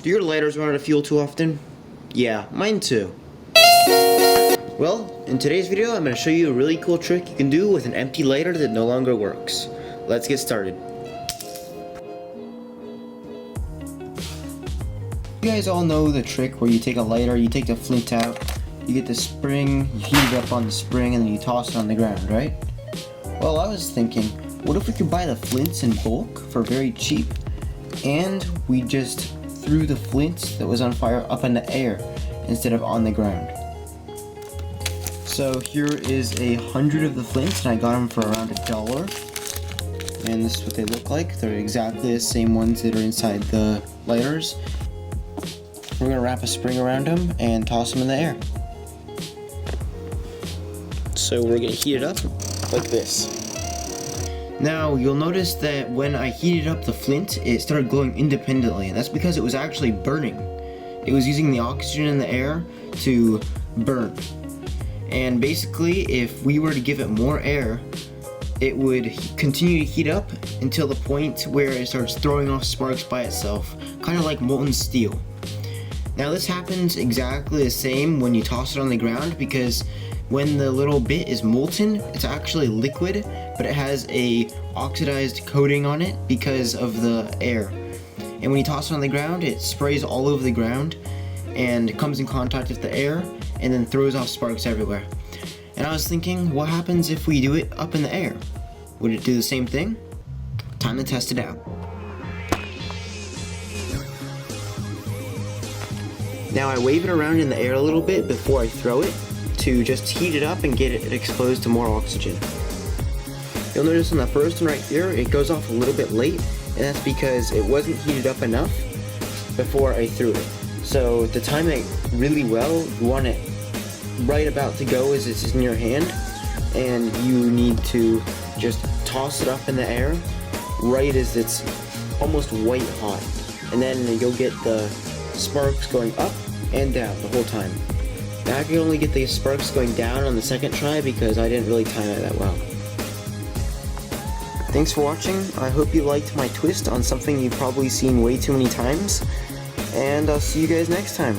Do your lighters run out of fuel too often? Yeah, mine too. Well, in today's video, I'm going to show you a really cool trick you can do with an empty lighter that no longer works. Let's get started. You guys all know the trick where you take a lighter, you take the flint out, you get the spring, you heat it up on the spring, and then you toss it on the ground, right? Well, I was thinking, what if we could buy the flints in bulk for very cheap, and we just threw the flint that was on fire up in the air instead of on the ground. So here is 100 of the flints, and I got them for around $1. And this is what they look like. They're exactly the same ones that are inside the lighters. We're gonna wrap a spring around them and toss them in the air. So we're gonna heat it up like this. Now you'll notice that when I heated up the flint, it started glowing independently, and that's because it was actually burning. It was using the oxygen in the air to burn. And basically, if we were to give it more air, it would continue to heat up until the point where it starts throwing off sparks by itself, kind of like molten steel. Now this happens exactly the same when you toss it on the ground, because when the little bit is molten, it's actually liquid, but it has a oxidized coating on it because of the air. And when you toss it on the ground, it sprays all over the ground and comes in contact with the air and then throws off sparks everywhere. And I was thinking, what happens if we do it up in the air? Would it do the same thing? Time to test it out. Now I wave it around in the air a little bit before I throw it to just heat it up and get it exposed to more oxygen. You'll notice on the first one right here, it goes off a little bit late, and that's because it wasn't heated up enough before I threw it. So to time it really well, you want it right about to go as it's in your hand, and you need to just toss it up in the air right as it's almost white hot, and then you'll get the sparks going up and down the whole time. Now I can only get the sparks going down on the second try because I didn't really time it that well. Thanks for watching. I hope you liked my twist on something you've probably seen way too many times, and I'll see you guys next time.